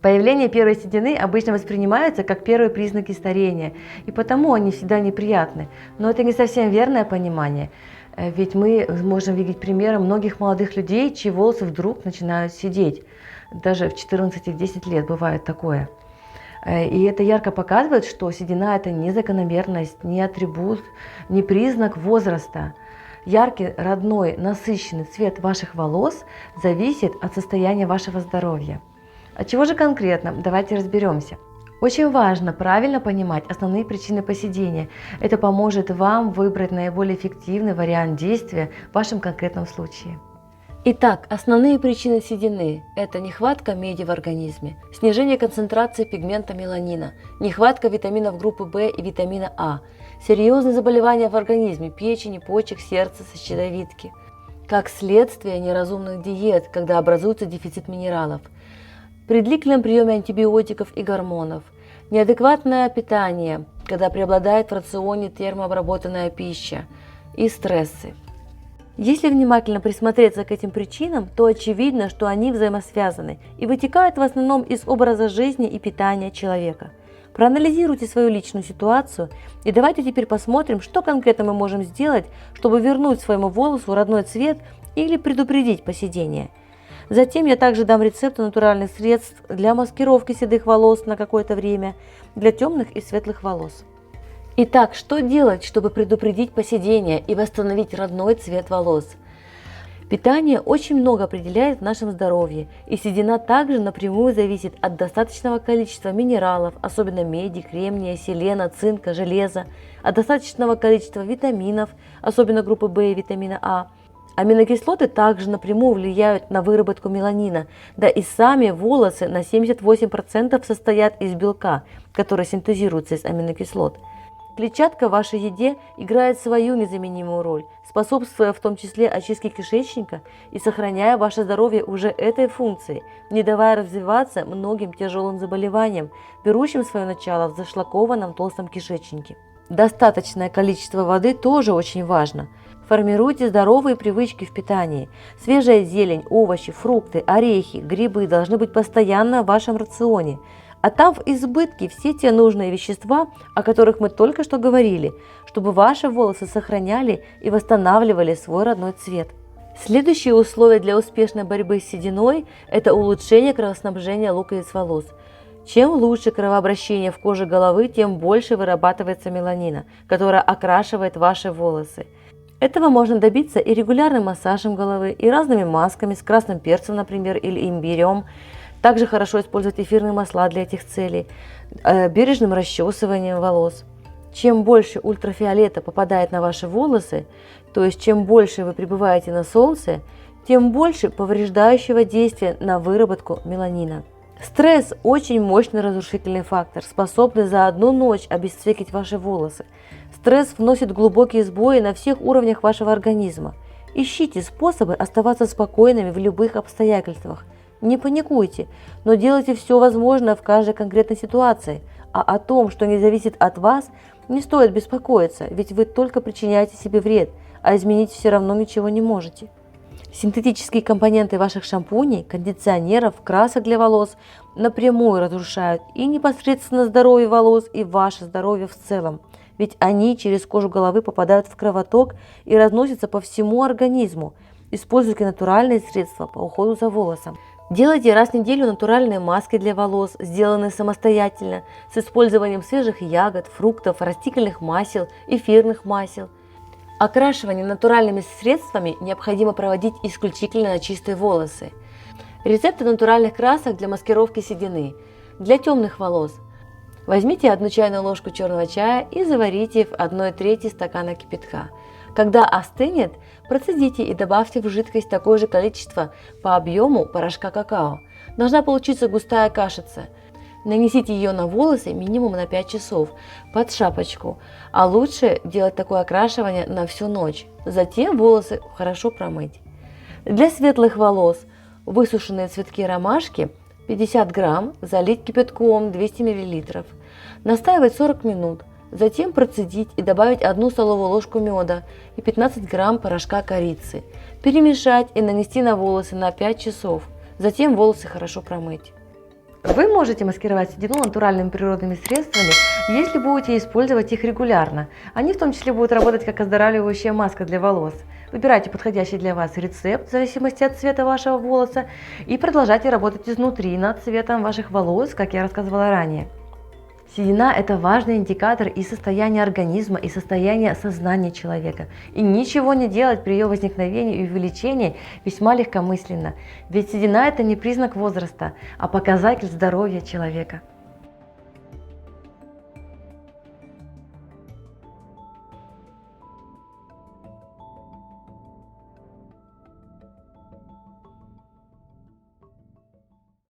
Появление первой седины обычно воспринимается как первые признаки старения, и потому они всегда неприятны. Но это не совсем верное понимание, ведь мы можем видеть примеры многих молодых людей, чьи волосы вдруг начинают седеть. Даже в 14-10 лет бывает такое. И это ярко показывает, что седина – это не закономерность, не атрибут, не признак возраста. Яркий, родной, насыщенный цвет ваших волос зависит от состояния вашего здоровья. От чего же конкретно? Давайте разберемся. Очень важно правильно понимать основные причины поседения. Это поможет вам выбрать наиболее эффективный вариант действия в вашем конкретном случае. Итак, основные причины седины – это нехватка меди в организме, снижение концентрации пигмента меланина, нехватка витаминов группы В и витамина А, серьезные заболевания в организме печени, почек, сердца, щитовидки. Как следствие неразумных диет, когда образуется дефицит минералов, при длительном приеме антибиотиков и гормонов, неадекватное питание, когда преобладает в рационе термообработанная пища, и стрессы. Если внимательно присмотреться к этим причинам, то очевидно, что они взаимосвязаны и вытекают в основном из образа жизни и питания человека. Проанализируйте свою личную ситуацию и давайте теперь посмотрим, что конкретно мы можем сделать, чтобы вернуть своему волосу родной цвет или предупредить поседение. Затем я также дам рецепты натуральных средств для маскировки седых волос на какое-то время, для темных и светлых волос. Итак, что делать, чтобы предупредить поседение и восстановить родной цвет волос? Питание очень много определяет в нашем здоровье, и седина также напрямую зависит от достаточного количества минералов, особенно меди, кремния, селена, цинка, железа, от достаточного количества витаминов, особенно группы В и витамина А. Аминокислоты также напрямую влияют на выработку меланина, да и сами волосы на 78% состоят из белка, который синтезируется из аминокислот. Клетчатка в вашей еде играет свою незаменимую роль, способствуя в том числе очистке кишечника и сохраняя ваше здоровье уже этой функцией, не давая развиваться многим тяжелым заболеваниям, берущим свое начало в зашлакованном толстом кишечнике. Достаточное количество воды тоже очень важно. Формируйте здоровые привычки в питании. Свежая зелень, овощи, фрукты, орехи, грибы должны быть постоянно в вашем рационе. А там в избытке все те нужные вещества, о которых мы только что говорили, чтобы ваши волосы сохраняли и восстанавливали свой родной цвет. Следующее условие для успешной борьбы с сединой – это улучшение кровоснабжения луковиц волос. Чем лучше кровообращение в коже головы, тем больше вырабатывается меланина, которая окрашивает ваши волосы. Этого можно добиться и регулярным массажем головы, и разными масками с красным перцем, например, или имбирем. Также хорошо использовать эфирные масла для этих целей, бережным расчесыванием волос. Чем больше ультрафиолета попадает на ваши волосы, то есть чем больше вы пребываете на солнце, тем больше повреждающего действия на выработку меланина. Стресс – очень мощный разрушительный фактор, способный за одну ночь обесцветить ваши волосы. Стресс вносит глубокие сбои на всех уровнях вашего организма. Ищите способы оставаться спокойными в любых обстоятельствах. Не паникуйте, но делайте все возможное в каждой конкретной ситуации. А о том, что не зависит от вас, не стоит беспокоиться, ведь вы только причиняете себе вред, а изменить все равно ничего не можете. Синтетические компоненты ваших шампуней, кондиционеров, красок для волос напрямую разрушают и непосредственно здоровье волос, и ваше здоровье в целом. Ведь они через кожу головы попадают в кровоток и разносятся по всему организму. Используйте натуральные средства по уходу за волосом. Делайте раз в неделю натуральные маски для волос, сделанные самостоятельно, с использованием свежих ягод, фруктов, растительных масел, эфирных масел. Окрашивание натуральными средствами необходимо проводить исключительно на чистые волосы. Рецепты натуральных красок для маскировки седины. Для темных волос. Возьмите 1 чайную ложку черного чая и заварите в 1/3 стакана кипятка. Когда остынет, процедите и добавьте в жидкость такое же количество по объему порошка какао. Должна получиться густая кашица. Нанесите ее на волосы минимум на 5 часов под шапочку, а лучше делать такое окрашивание на всю ночь. Затем волосы хорошо промыть. Для светлых волос высушенные цветки ромашки 50 грамм залить кипятком 200 мл. Настаивать 40 минут. Затем процедить и добавить 1 столовую ложку меда и 15 грамм порошка корицы. Перемешать и нанести на волосы на 5 часов. Затем волосы хорошо промыть. Вы можете маскировать седину натуральными природными средствами, если будете использовать их регулярно. Они в том числе будут работать как оздоравливающая маска для волос. Выбирайте подходящий для вас рецепт в зависимости от цвета вашего волоса и продолжайте работать изнутри над цветом ваших волос, как я рассказывала ранее. Седина – это важный индикатор и состояния организма, и состояния сознания человека. И ничего не делать при ее возникновении и увеличении весьма легкомысленно. Ведь седина – это не признак возраста, а показатель здоровья человека.